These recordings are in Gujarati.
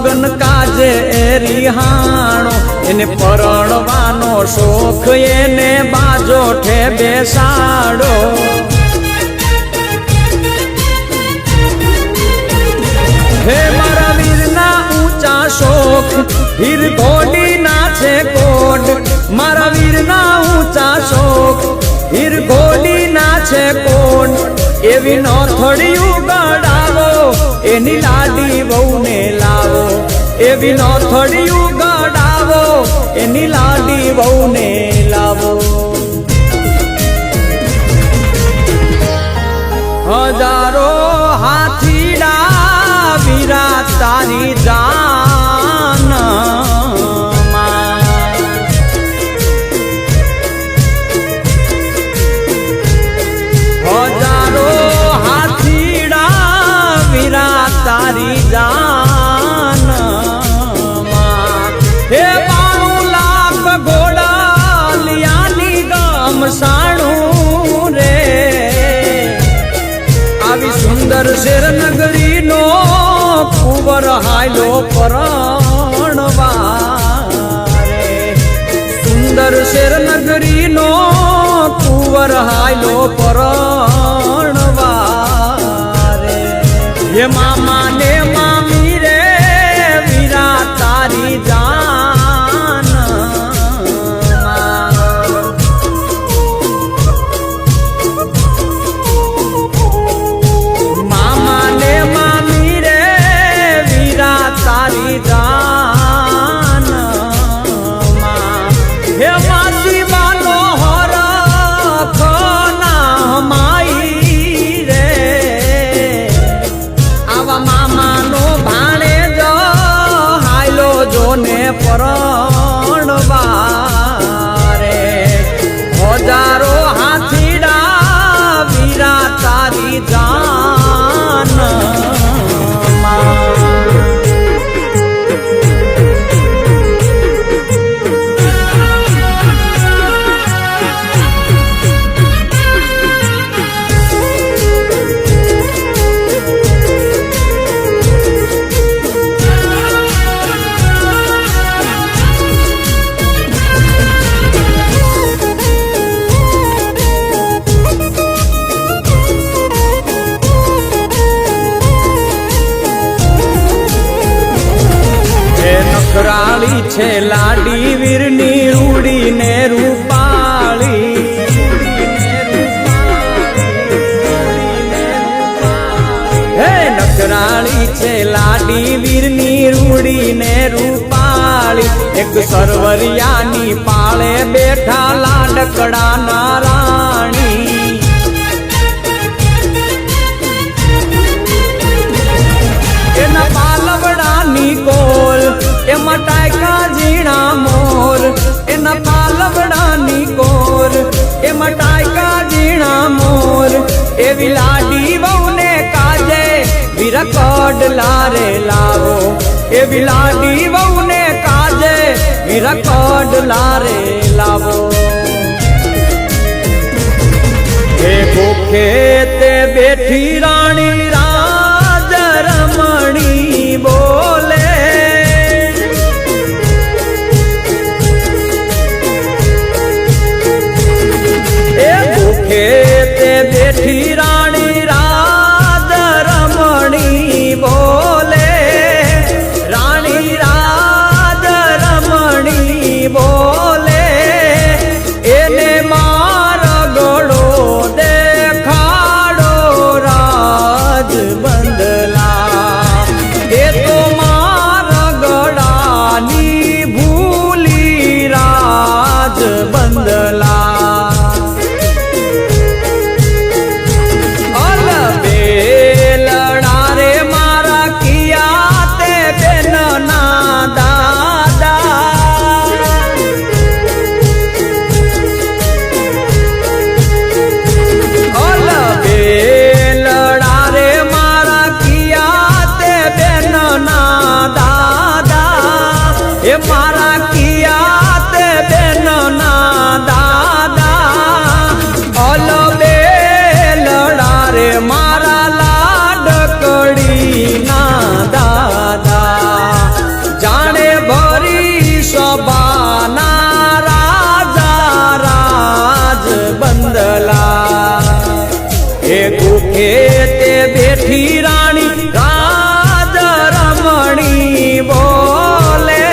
લગ્ન કાજે રિહાણો એને પરણવાનો શોખ એને બાજો ઠે બેસાડો હે મારા વીરના ઊંચા શોખ હીર ઘોડી ના છે કોડ મારા વીરના ઊંચા શોખ હીર ઘોડી ના છે કોડ એવી નો થોડિયું ગડાવો એની લાડી વહુને લાવો એવી નો થોડિયું ગડાવો એની લાડી વહુને લાવો હજારો હાથીડા વીરા તારી જાન હજારો હાથીડા વીરા તારી જાન હે 92 લાખ ઘોડા લિયાની ગમસાણું રે આવી સુંદર શેર નગરી નો કુંવર હાયલો પરણવારે સુંદર શેર નગરી નો કુંવર હાયલો પરણવારે હે મામા ને મામી રે વીરા તારી જાન મામા ને મામી રે વીરા તારી જાન હે માસી બાનો હરખ ના માઈ રે આવા મામાનો ભાણે જ હાયલો જોને પરણવારે હજારો હાથીડા વીરા તારી જાન નખરાળી છે લાડી વીરની રૂડીને રૂપાળી હે નખરાળી છે લાડી વીરની રૂડીને રૂપાળી એક સરવરિયાની પાળે બેઠા લાડકડા ના રાણી એના પાલવડાની કોલ એમાં ટાયકા ઝીણા મોર એના પાલવડાની કોર એમાં ટાયકા ઝીણા મોર એવી લાડી વહુને કાજે વીરા કડલા રે લાવો એવી લાડી વહુને કાજે વીરા કડલા રે લાવો હે ભૂખે તે બેઠી રાણી રાજ રમણી બોલે એ ભૂખે તે બેઠી રાણી રાજ રમણી બોલે રાણી રાજ રમણી બોલે એને માર ગળો દેખાડો રાજ બંદલા એ તો માર ગળાની ભૂલી રાજ બંદલા બેઠી રાણી રાજ રમણી બોલે.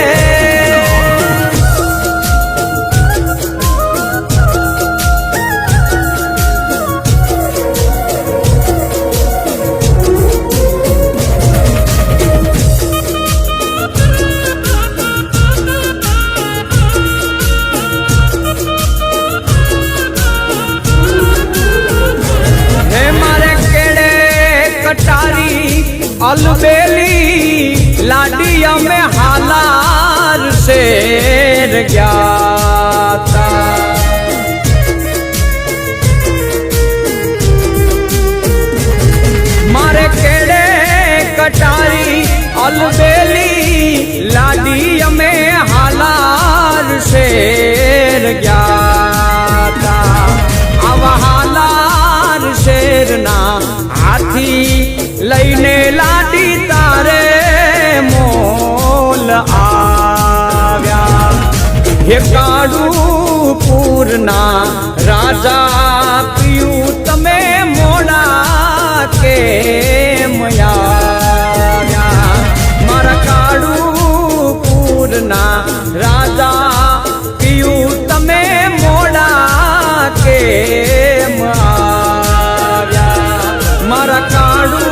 अलबेली लाडिया में हालार शेर ज्ञाता. मारे केड़े कटारी अलबेली लाडिया में हालार शेर ज्ञाता. आवा हालार शेर ना हाथी लईने लाडी तारे मोल आव्या. हे काळूपुरना राजा पियू तमे मोड़ा केम આવ્યા. मारा काळूपुरना राजा पियू तमे मोड़ा केम આવ્યા. मारा काळू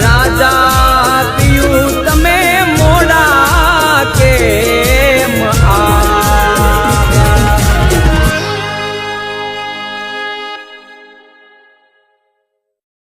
राजा पियू तमे